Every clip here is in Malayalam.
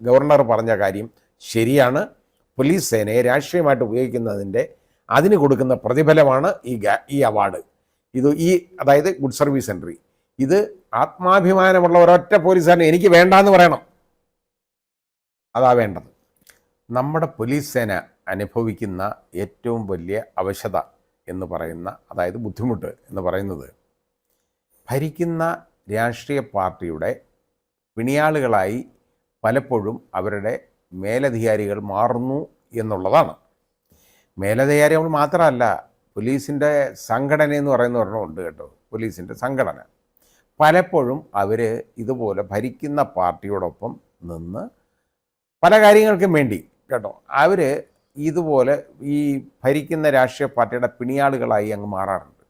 ഗവർണർ പറഞ്ഞ കാര്യം ശരിയാണ്. പോലീസ് സേനയെ രാഷ്ട്രീയമായിട്ട് ഉപയോഗിക്കുന്നതിൻ്റെ അതിന് കൊടുക്കുന്ന പ്രതിഫലമാണ് ഈ അവാർഡ്. അതായത് ഗുഡ് സർവീസ് എൻട്രി. ഇത് ആത്മാഭിമാനമുള്ള ഒരൊറ്റ പോലീസുകാരനെ എനിക്ക് വേണ്ടാന്ന് പറയണം. അതാ വേണ്ടത്. നമ്മുടെ പോലീസ് സേന അനുഭവിക്കുന്ന ഏറ്റവും വലിയ അവശത എന്ന് പറയുന്ന, അതായത് ബുദ്ധിമുട്ട് എന്ന് പറയുന്നത്, ഭരിക്കുന്ന രാഷ്ട്രീയ പാർട്ടിയുടെ പിണിയാളുകളായി പലപ്പോഴും അവരുടെ മേലധികാരികൾ മാറുന്നു എന്നുള്ളതാണ്. മേലധികാരികൾ മാത്രമല്ല, പോലീസിൻ്റെ സംഘടന എന്ന് പറയുന്ന ഒരെണ്ണമുണ്ട് കേട്ടോ. പോലീസിൻ്റെ സംഘടന പലപ്പോഴും അവർ ഇതുപോലെ ഭരിക്കുന്ന പാർട്ടിയോടൊപ്പം നിന്ന് പല കാര്യങ്ങൾക്കും വേണ്ടി കേട്ടോ, അവർ ഇതുപോലെ ഈ ഭരിക്കുന്ന രാഷ്ട്രീയ പാർട്ടിയുടെ പിണിയാളുകളായി അങ്ങ് മാറാറുണ്ട്.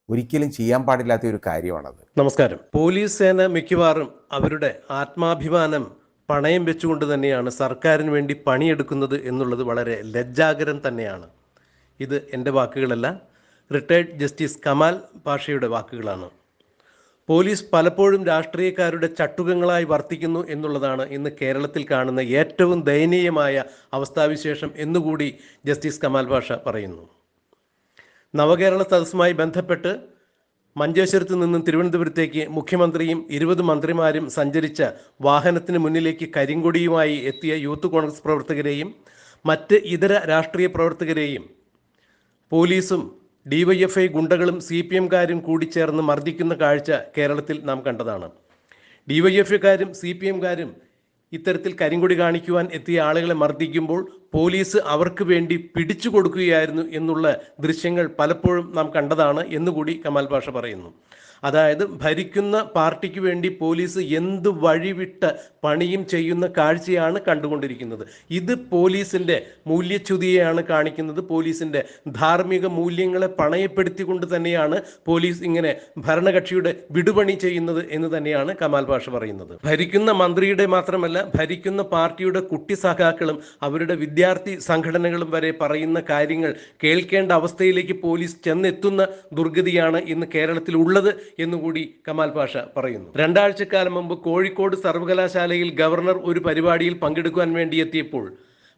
ഒരിക്കലും ചെയ്യാൻ പാടില്ലാത്ത ഒരു കാര്യമാണത്. നമസ്കാരം. പോലീസ് സേന മിക്കവാറും അവരുടെ ആത്മാഭിമാനം പണയം വെച്ചുകൊണ്ട് തന്നെയാണ് സർക്കാരിന് വേണ്ടി പണിയെടുക്കുന്നത് എന്നുള്ളത് വളരെ ലജ്ജാകരം തന്നെയാണ്. ഇത് എൻ്റെ വാക്കുകളല്ല, റിട്ടയർഡ് ജസ്റ്റിസ് കമാൽ പാഷയുടെ വാക്കുകളാണ്. പോലീസ് പലപ്പോഴും രാഷ്ട്രീയക്കാരുടെ ചട്ടുകങ്ങളായി വർത്തിക്കുന്നു എന്നുള്ളതാണ് ഇന്ന് കേരളത്തിൽ കാണുന്ന ഏറ്റവും ദയനീയമായ അവസ്ഥാവിശേഷം എന്നുകൂടി ജസ്റ്റിസ് കമാൽ പാഷ പറയുന്നു. നവകേരള സദസ്സുമായി ബന്ധപ്പെട്ട് മഞ്ചേശ്വരത്ത് നിന്നും തിരുവനന്തപുരത്തേക്ക് മുഖ്യമന്ത്രിയും 20 മന്ത്രിമാരും സഞ്ചരിച്ച വാഹനത്തിന് മുന്നിലേക്ക് കരിങ്കൊടിയുമായി എത്തിയ യൂത്ത് കോൺഗ്രസ് പ്രവർത്തകരെയും മറ്റ് ഇതര രാഷ്ട്രീയ പ്രവർത്തകരെയും പോലീസും DYFI ഗുണ്ടകളും CPM-കാരും കൂടി ചേർന്ന് മർദ്ദിക്കുന്ന കാഴ്ച കേരളത്തിൽ നാം കണ്ടതാണ്. DYFI-കാരും CPM-കാരും ഇത്തരത്തിൽ കരിങ്കൊടി കാണിക്കുവാൻ എത്തിയ ആളുകളെ മർദ്ദിക്കുമ്പോൾ പോലീസ് അവർക്ക് വേണ്ടി പിടിച്ചു കൊടുക്കുകയായിരുന്നു എന്നുള്ള ദൃശ്യങ്ങൾ പലപ്പോഴും നാം കണ്ടതാണ് എന്നുകൂടി കമാൽ പാഷ പറയുന്നു. അതായത് ഭരിക്കുന്ന പാർട്ടിക്ക് വേണ്ടി പോലീസ് എന്ത് വഴിവിട്ട് പണിയും ചെയ്യുന്ന കാഴ്ചയാണ് കണ്ടുകൊണ്ടിരിക്കുന്നത്. ഇത് പോലീസിൻ്റെ മൂല്യച്യുതിയെയാണ് കാണിക്കുന്നത്. പോലീസിൻ്റെ ധാർമ്മിക മൂല്യങ്ങളെ പണയപ്പെടുത്തിക്കൊണ്ട് തന്നെയാണ് പോലീസ് ഇങ്ങനെ ഭരണകക്ഷിയുടെ വിടുപണി ചെയ്യുന്നത് എന്ന് തന്നെയാണ് കമാൽ പാഷ പറയുന്നത്. ഭരിക്കുന്ന മന്ത്രിയുടെ മാത്രമല്ല, ഭരിക്കുന്ന പാർട്ടിയുടെ കുട്ടി സഖാക്കളും അവരുടെ വിദ്യാർത്ഥി സംഘടനകളും വരെ പറയുന്ന കാര്യങ്ങൾ കേൾക്കേണ്ട അവസ്ഥയിലേക്ക് പോലീസ് ചെന്നെത്തുന്ന ദുർഗതിയാണ് ഇന്ന് കേരളത്തിൽ ഉള്ളത് എന്നുകൂടി കമാൽ പാഷ പറയുന്നു. 2 ആഴ്ചക്കാലം മുമ്പ് കോഴിക്കോട് സർവകലാശാലയിൽ ഗവർണർ ഒരു പരിപാടിയിൽ പങ്കെടുക്കുവാൻ വേണ്ടി എത്തിയപ്പോൾ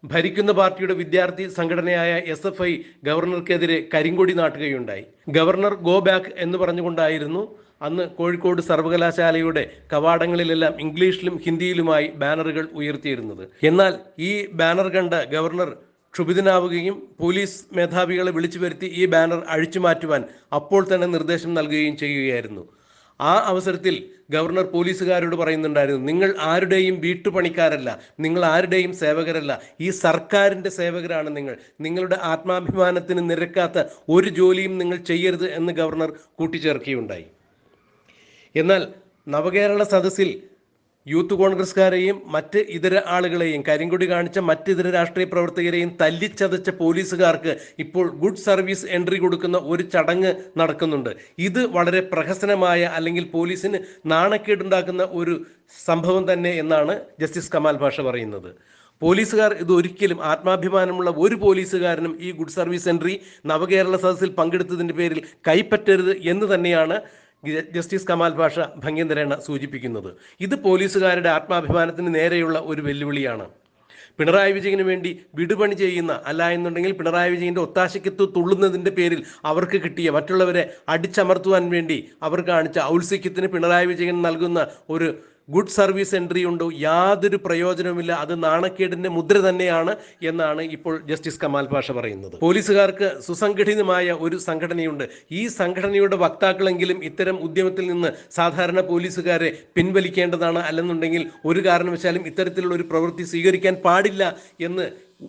ഭരിക്കുന്ന പാർട്ടിയുടെ വിദ്യാർത്ഥി സംഘടനയായ SFI ഗവർണർക്കെതിരെ കരിങ്കൊടി നാട്ടുകയുണ്ടായി. ഗവർണർ ഗോ ബാക്ക് എന്ന് പറഞ്ഞുകൊണ്ടായിരുന്നു അന്ന് കോഴിക്കോട് സർവകലാശാലയുടെ കവാടങ്ങളിലെല്ലാം ഇംഗ്ലീഷിലും ഹിന്ദിയിലുമായി ബാനറുകൾ ഉയർത്തിയിരുന്നത്. എന്നാൽ ഈ ബാനർ കണ്ട ഗവർണർ ക്ഷുഭിതനാവുകയും പോലീസ് മേധാവികളെ വിളിച്ചു വരുത്തി ഈ ബാനർ അഴിച്ചു മാറ്റുവാൻ അപ്പോൾ തന്നെ നിർദ്ദേശം നൽകുകയും ചെയ്യുകയായിരുന്നു. ആ അവസരത്തിൽ ഗവർണർ പോലീസുകാരോട് പറയുന്നുണ്ടായിരുന്നു, നിങ്ങൾ ആരുടെയും വീട്ടുപണിക്കാരല്ല, നിങ്ങൾ ആരുടെയും സേവകരല്ല, ഈ സർക്കാരിൻ്റെ സേവകരാണ് നിങ്ങൾ. നിങ്ങളുടെ ആത്മാഭിമാനത്തിന് നിരക്കാത്ത ഒരു ജോലിയും നിങ്ങൾ ചെയ്യരുത് എന്ന് ഗവർണർ കൂട്ടിച്ചേർക്കുകയുണ്ടായി. എന്നാൽ നവകേരള സദസ്സിൽ യൂത്ത് കോൺഗ്രസ്സുകാരെയും മറ്റ് ഇതര ആളുകളെയും കരിങ്കൊടി കാണിച്ച മറ്റിതര രാഷ്ട്രീയ പ്രവർത്തകരെയും തല്ലിച്ചതച്ച പോലീസുകാർക്ക് ഇപ്പോൾ ഗുഡ് സർവീസ് എൻട്രി കൊടുക്കുന്ന ഒരു ചടങ്ങ് നടക്കുന്നുണ്ട്. ഇത് വളരെ പ്രഹസനമായ, അല്ലെങ്കിൽ പോലീസിന് നാണക്കേടുണ്ടാക്കുന്ന ഒരു സംഭവം തന്നെ എന്നാണ് ജസ്റ്റിസ് കമാൽ പാഷ പറയുന്നത്. പോലീസുകാർ ഇത് ഒരിക്കലും, ആത്മാഭിമാനമുള്ള ഒരു പോലീസുകാരനും ഈ ഗുഡ് സർവീസ് എൻട്രി നവകേരള സദസ്സിൽ പങ്കെടുത്തതിൻ്റെ പേരിൽ കൈപ്പറ്റരുത് എന്ന് തന്നെയാണ് ജസ്റ്റിസ് കമാൽ പാഷ ഭംഗ്യന്തരേണ സൂചിപ്പിക്കുന്നത്. ഇത് പോലീസുകാരുടെ ആത്മാഭിമാനത്തിന് നേരെയുള്ള ഒരു വെല്ലുവിളിയാണ്. പിണറായി വിജയന് വേണ്ടി വിടുപണി ചെയ്യുന്ന, അല്ല എന്നുണ്ടെങ്കിൽ പിണറായി വിജയൻ്റെ ഒത്താശയ്ക്കത്ത് തുള്ളുന്നതിൻ്റെ പേരിൽ അവർക്ക് കിട്ടിയ, മറ്റുള്ളവരെ അടിച്ചമർത്തുവാൻ വേണ്ടി അവർ കാണിച്ച ഔത്സുക്യത്തിന് പിണറായി വിജയൻ നൽകുന്ന ഒരു ഗുഡ് സർവീസ് എൻട്രി ഉണ്ടോ? യാതൊരു പ്രയോജനവുമില്ല. അത് നാണക്കേടിൻ്റെ മുദ്ര തന്നെയാണ് എന്നാണ് ഇപ്പോൾ ജസ്റ്റിസ് കമാൽ പാഷ പറയുന്നത്. പോലീസുകാർക്ക് സുസംഘടിതമായ ഒരു സംഘടനയുണ്ട്. ഈ സംഘടനയുടെ വക്താക്കളെങ്കിലും ഇത്തരം ഉദ്യമത്തിൽ നിന്ന് സാധാരണ പോലീസുകാരെ പിൻവലിക്കേണ്ടതാണ്. അല്ലെന്നുണ്ടെങ്കിൽ ഒരു കാരണവശാലും ഇത്തരത്തിലുള്ള ഒരു പ്രവൃത്തി സ്വീകരിക്കാൻ പാടില്ല എന്ന്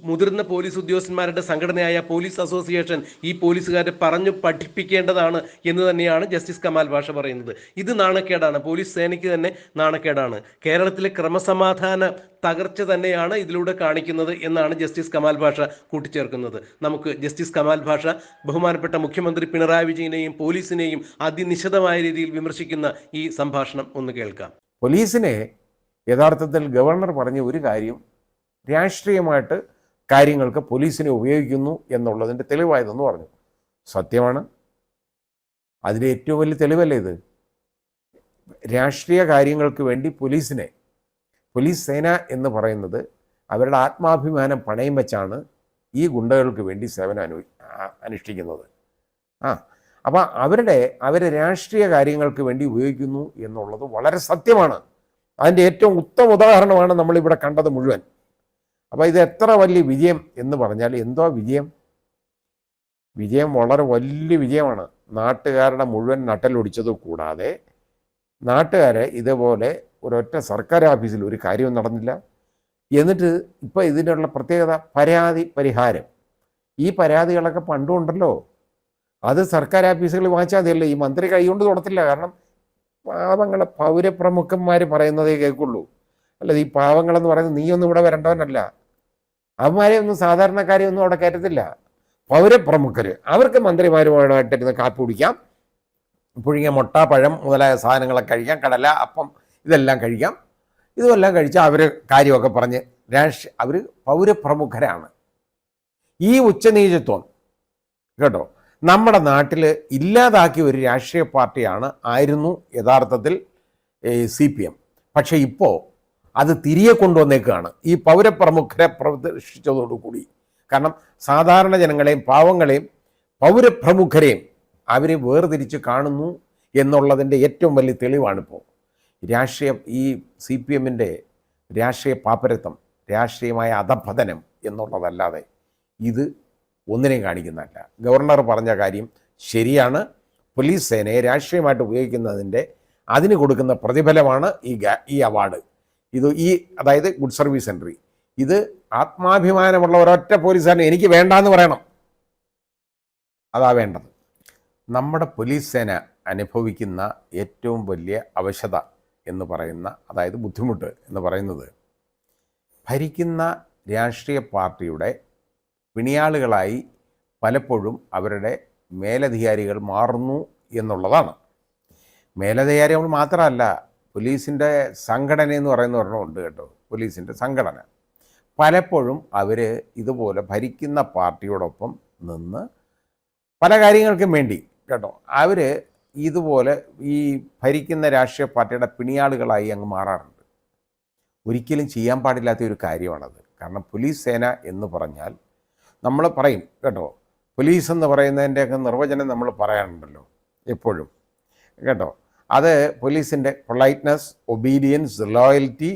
മുതിർന്ന പോലീസ് ഉദ്യോഗസ്ഥന്മാരുടെ സംഘടനയായ പോലീസ് അസോസിയേഷൻ ഈ പോലീസുകാരെ പറഞ്ഞു പഠിപ്പിക്കേണ്ടതാണ് എന്ന് തന്നെയാണ് ജസ്റ്റിസ് കമാൽ പാഷ പറയുന്നത്. ഇത് നാണക്കേടാണ്, പോലീസ് സേനയ്ക്ക് തന്നെ നാണക്കേടാണ്. കേരളത്തിലെ ക്രമസമാധാന തകർച്ച തന്നെയാണ് ഇതിലൂടെ കാണിക്കുന്നത് എന്നാണ് ജസ്റ്റിസ് കമാൽ പാഷ കൂട്ടിച്ചേർക്കുന്നത്. നമുക്ക് ജസ്റ്റിസ് കമാൽ പാഷ ബഹുമാനപ്പെട്ട മുഖ്യമന്ത്രി പിണറായി വിജയനെയും പോലീസിനെയും അതിനിശിതമായ രീതിയിൽ വിമർശിക്കുന്ന ഈ സംഭാഷണം ഒന്ന് കേൾക്കാം. പോലീസിനെ യഥാർത്ഥത്തിൽ ഗവർണർ പറഞ്ഞ ഒരു കാര്യം, രാഷ്ട്രീയമായിട്ട് കാര്യങ്ങൾക്ക് പോലീസിനെ ഉപയോഗിക്കുന്നു എന്നുള്ളതിൻ്റെ തെളിവായതെന്ന് പറഞ്ഞു. സത്യമാണ്. അതിൻ്റെ ഏറ്റവും വലിയ തെളിവല്ലേ ഇത്? രാഷ്ട്രീയ കാര്യങ്ങൾക്ക് വേണ്ടി പോലീസിനെ പോലീസ് സേന എന്ന് പറയുന്നത് അവരുടെ ആത്മാഭിമാനം പണയം വെച്ചാണ് ഈ ഗുണ്ടകൾക്ക് വേണ്ടി സേവനം അനുഷ്ഠിക്കുന്നത്. അപ്പോൾ അവരെ രാഷ്ട്രീയ കാര്യങ്ങൾക്ക് വേണ്ടി ഉപയോഗിക്കുന്നു എന്നുള്ളത് വളരെ സത്യമാണ്. അതിൻ്റെ ഏറ്റവും ഉത്തമ ഉദാഹരണമാണ് നമ്മളിവിടെ കണ്ടത് മുഴുവൻ. അപ്പോൾ ഇത് എത്ര വലിയ വിജയം എന്ന് പറഞ്ഞാൽ എന്തോ വിജയം വളരെ വലിയ വിജയമാണ്. നാട്ടുകാരുടെ മുഴുവൻ നട്ടലൊടിച്ചത് കൂടാതെ നാട്ടുകാരെ ഇതുപോലെ ഒരൊറ്റ സർക്കാർ ഓഫീസിൽ ഒരു കാര്യവും നടന്നില്ല. എന്നിട്ട് ഇപ്പോൾ ഇതിനുള്ള പ്രത്യേകത പരാതി പരിഹാരം. ഈ പരാതികളൊക്കെ പണ്ടുണ്ടല്ലോ, അത് സർക്കാർ ഓഫീസുകളിൽ വാങ്ങിച്ചാൽ മതിയല്ലോ. ഈ മന്ത്രി കൈകൊണ്ട് തൊടത്തില്ല. കാരണം പാവങ്ങളെ പൗരപ്രമുഖന്മാർ പറയുന്നതേ കേൾക്കുള്ളൂ. അല്ലാതെ ഈ പാവങ്ങളെന്ന് പറയുന്നത് നീയൊന്നും ഇവിടെ വരേണ്ടവനല്ല. അവന്മാരെ ഒന്നും സാധാരണക്കാരെ ഒന്നും അവിടെ കയറ്റത്തില്ല. പൗരപ്രമുഖർ അവർക്ക് മന്ത്രിമാരുമായിട്ടിരുന്ന് കാപ്പി കുടിക്കാം, പുഴുങ്ങിയ മുട്ട പഴം മുതലായ സാധനങ്ങളൊക്കെ കഴിക്കാം, കടല അപ്പം ഇതെല്ലാം കഴിക്കാം. ഇതെല്ലാം കഴിച്ചാൽ അവർ കാര്യമൊക്കെ പറഞ്ഞ് അവർ പൗരപ്രമുഖരാണ്. ഈ ഉച്ചനീചത്വം കേട്ടോ നമ്മുടെ നാട്ടിൽ ഇല്ലാതാക്കിയ ഒരു രാഷ്ട്രീയ ആയിരുന്നു യഥാർത്ഥത്തിൽ CPM. പക്ഷേ ഇപ്പോൾ അത് തിരികെ കൊണ്ടുവന്നേക്കുകയാണ് ഈ പൗരപ്രമുഖരെ പ്രദർശിച്ചതോടുകൂടി. കാരണം സാധാരണ ജനങ്ങളെയും പാവങ്ങളെയും പൗരപ്രമുഖരെയും അവർ വേർതിരിച്ച് കാണുന്നു എന്നുള്ളതിൻ്റെ ഏറ്റവും വലിയ തെളിവാണിപ്പോൾ ഈ CPMൻ്റെ രാഷ്ട്രീയ പാപ്പരത്വം, രാഷ്ട്രീയമായ അധപതനം എന്നുള്ളതല്ലാതെ ഇത് ഒന്നിനെയും കാണിക്കുന്നതല്ല. ഗവർണർ പറഞ്ഞ കാര്യം ശരിയാണ്. പോലീസ് സേനയെ രാഷ്ട്രീയമായിട്ട് ഉപയോഗിക്കുന്നതിൻ്റെ അതിന് കൊടുക്കുന്ന പ്രതിഫലമാണ് ഈ അവാർഡ്. അതായത് ഗുഡ് സർവീസ് എൻട്രി. ഇത് ആത്മാഭിമാനമുള്ള ഒരൊറ്റ പോലീസുകാരനെ എനിക്ക് വേണ്ടാന്ന് പറയണം. അതാ വേണ്ടത്. നമ്മുടെ പോലീസ് സേന അനുഭവിക്കുന്ന ഏറ്റവും വലിയ അവശത എന്ന് പറയുന്ന, അതായത് ബുദ്ധിമുട്ട് എന്ന് പറയുന്നത്, ഭരിക്കുന്ന രാഷ്ട്രീയ പാർട്ടിയുടെ പിണിയാളുകളായി പലപ്പോഴും അവരുടെ മേലധികാരികൾ മാറുന്നു എന്നുള്ളതാണ്. മേലധികാരികൾ മാത്രമല്ല, പോലീസിൻ്റെ സംഘടന എന്ന് പറയുന്ന ഒരെണ്ണമുണ്ട് കേട്ടോ. പോലീസിൻ്റെ സംഘടന പലപ്പോഴും അവർ ഇതുപോലെ ഭരിക്കുന്ന പാർട്ടിയോടൊപ്പം നിന്ന് പല കാര്യങ്ങൾക്കും വേണ്ടി കേട്ടോ അവർ ഇതുപോലെ ഈ ഭരിക്കുന്ന രാഷ്ട്രീയ പാർട്ടിയുടെ പിണിയാളുകളായി അങ്ങ് മാറാറുണ്ട്. ഒരിക്കലും ചെയ്യാൻ പാടില്ലാത്ത ഒരു കാര്യമാണത്. കാരണം പോലീസ് സേന എന്ന് പറഞ്ഞാൽ നമ്മൾ പറയും കേട്ടോ, പോലീസ് എന്ന് പറയുന്നതിൻ്റെയൊക്കെ നിർവചനം നമ്മൾ പറയാറുണ്ടല്ലോ എപ്പോഴും കേട്ടോ. അത് പോലീസിൻ്റെ politeness, obedience, loyalty,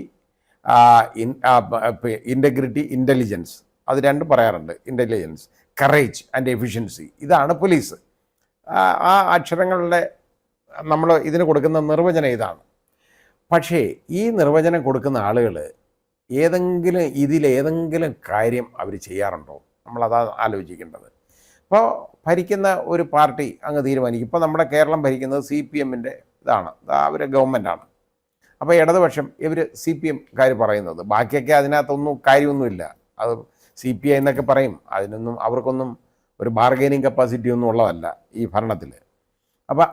integrity, intelligence, അത് രണ്ടും പറയാറുണ്ട്. ഇൻ്റലിജൻസ്, കറേജ് ആൻഡ് എഫിഷ്യൻസി, ഇതാണ് പോലീസ്. ആ അക്ഷരങ്ങളുടെ നമ്മൾ ഇതിന് കൊടുക്കുന്ന നിർവചനം ഇതാണ്. പക്ഷേ ഈ നിർവചനം കൊടുക്കുന്ന ആളുകൾ ഇതിലേതെങ്കിലും കാര്യം അവർ ചെയ്യാറുണ്ടോ? നമ്മളതാ ആലോചിക്കേണ്ടത്. ഇപ്പോൾ ഭരിക്കുന്ന ഒരു പാർട്ടി അങ്ങ് തീരുമാനിക്കും. ഇപ്പോൾ നമ്മുടെ കേരളം ഭരിക്കുന്നത് CPMൻ്റെ ഇതാണ്, അവർ ഗവൺമെൻറ്റാണ്. അപ്പോൾ ഇടതുപക്ഷം ഇവർ CPMക്കാർ പറയുന്നത്, ബാക്കിയൊക്കെ അതിനകത്തൊന്നും കാര്യമൊന്നുമില്ല. അത് CPI എന്നൊക്കെ പറയും. അവർക്കൊന്നും ഒരു ബാർഗൈനിങ് കപ്പാസിറ്റി ഒന്നും ഉള്ളതല്ല ഈ ഭരണത്തിൽ. അപ്പം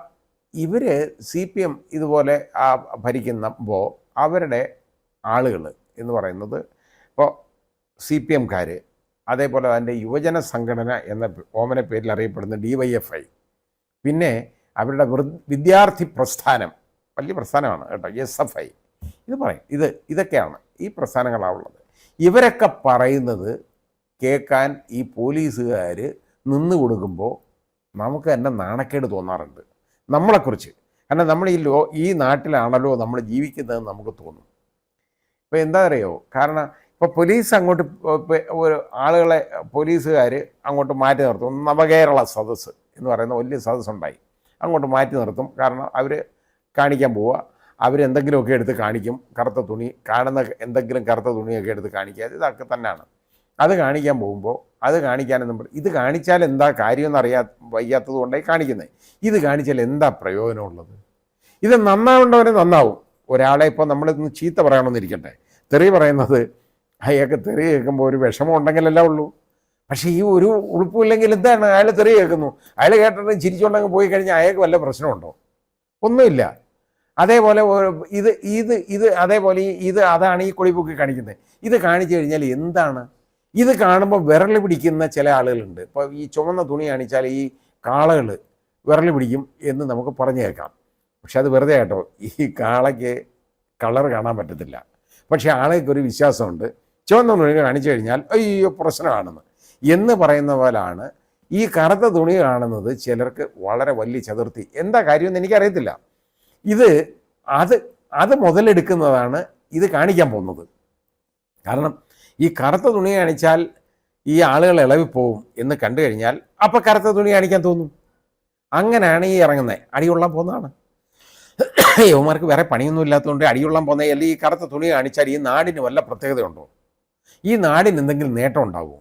ഇവർ CPM ഇതുപോലെ ഭരിക്കുമ്പോൾ അവരുടെ ആളുകൾ എന്ന് പറയുന്നത് ഇപ്പോൾ CPMക്കാർ, അതേപോലെ അതിൻ്റെ യുവജന സംഘടന എന്ന ഓമന പേരിൽ അറിയപ്പെടുന്ന DYFI, പിന്നെ അവരുടെ വിദ്യാർത്ഥി പ്രസ്ഥാനം, വലിയ പ്രസ്ഥാനമാണ് കേട്ടോ, SFI, ഇത് പറയും. ഇതൊക്കെയാണ് ഈ പ്രസ്ഥാനങ്ങളാണുള്ളത്. ഇവരൊക്കെ പറയുന്നത് കേൾക്കാൻ ഈ പോലീസുകാർ നിന്ന് കൊടുക്കുമ്പോൾ നമുക്ക് തന്നെ നാണക്കേട് തോന്നാറുണ്ട് നമ്മളെക്കുറിച്ച്. കാരണം നമ്മൾ ഈ നാട്ടിലാണല്ലോ നമ്മൾ ജീവിക്കുന്നതെന്ന് നമുക്ക് തോന്നും. ഇപ്പോൾ എന്താ അറിയോ, കാരണം ഇപ്പോൾ പോലീസ് അങ്ങോട്ട് ഒരു ആളുകളെ പോലീസുകാർ അങ്ങോട്ട് മാറ്റി നിർത്തും. നവകേരള സദസ്സ് എന്ന് പറയുന്ന വലിയ സദസ്സുണ്ടായി, അങ്ങോട്ട് മാറ്റി നിർത്തും. കാരണം അവർ കാണിക്കാൻ പോവുക, അവരെന്തെങ്കിലുമൊക്കെ എടുത്ത് കാണിക്കും. കറുത്ത തുണി, കാണുന്ന എന്തെങ്കിലും കറുത്ത തുണിയൊക്കെ എടുത്ത് കാണിക്കുക, ഇതൊക്കെ തന്നെയാണ്. അത് കാണിക്കാൻ പോകുമ്പോൾ അത് കാണിക്കാനെന്നും ഇത് കാണിച്ചാൽ എന്താ കാര്യമെന്ന് വയ്യാത്തത് കൊണ്ടായി കാണിക്കുന്നത്. ഇത് കാണിച്ചാൽ എന്താ പ്രയോജനമുള്ളത്? ഇത് നന്നാവേണ്ടവരെ നന്നാവും. ഒരാളെ ഇപ്പോൾ നമ്മളിന്ന് ചീത്ത പറയണമെന്നിരിക്കട്ടെ, തെറി പറയുന്നത് അയാൾക്ക് തെറി കേൾക്കുമ്പോൾ ഒരു വിഷമം ഉണ്ടെങ്കിലല്ല ഉള്ളൂ. പക്ഷേ ഈ ഒരു ഉളുപ്പില്ലെങ്കിൽ എന്താണ്, അയാൾ തെറി കേൾക്കുന്നു, അയാൾ കേട്ടിട്ട് ചിരിച്ചുകൊണ്ടങ്ങ് പോയി കഴിഞ്ഞാൽ അയാൾക്ക് വല്ല പ്രശ്നമുണ്ടോ? ഒന്നുമില്ല. അതേപോലെ അതേപോലെ അതാണ് ഈ കൊളിപ്പൊക്കി കാണിക്കുന്നത്. ഇത് കാണിച്ചു കഴിഞ്ഞാൽ എന്താണ്? ഇത് കാണുമ്പോൾ വിരൽ പിടിക്കുന്ന ചില ആളുകളുണ്ട്. ഇപ്പോൾ ഈ ചുവന്ന തുണി കാണിച്ചാൽ ഈ കാളകൾ വിരൽ പിടിക്കും എന്ന് നമുക്ക് പറഞ്ഞു കേൾക്കാം. പക്ഷെ അത് വെറുതെ കേട്ടോ. ഈ കാളയ്ക്ക് കളർ കാണാൻ പറ്റത്തില്ല. പക്ഷേ ആളുകൾക്ക് ഒരു വിശ്വാസമുണ്ട്, ചുവന്ന തുണി കാണിച്ചു കഴിഞ്ഞാൽ അയ്യോ പ്രശ്നമാണെന്ന് എന്ന് പറയുന്ന പോലാണ് ഈ കറുത്ത തുണി കാണുന്നത് ചിലർക്ക് വളരെ വലിയ ചതുർത്ഥി. എന്താ കാര്യമെന്ന് എനിക്കറിയത്തില്ല. ഇത് അത് മുതലെടുക്കുന്നതാണ് ഇത് കാണിക്കാൻ പോകുന്നത്. കാരണം ഈ കറുത്ത തുണി കാണിച്ചാൽ ഈ ആളുകൾ ഇളവിപ്പോവും എന്ന് കണ്ടു കഴിഞ്ഞാൽ അപ്പം കറുത്ത തുണി കാണിക്കാൻ തോന്നും. അങ്ങനെയാണ് ഈ ഇറങ്ങുന്നത്. അടികൊള്ളാൻ പോകുന്നതാണ്. യവന്മാർക്ക് വേറെ പണിയൊന്നും ഇല്ലാത്തതുകൊണ്ട് അടികൊള്ളാൻ പോകുന്നത്. അല്ലെങ്കിൽ ഈ കറുത്ത തുണി കാണിച്ചാൽ ഈ നാടിന് വല്ല പ്രത്യേകതയുണ്ടോ? ഈ നാടിന് എന്തെങ്കിലും നേട്ടം ഉണ്ടാവുമോ?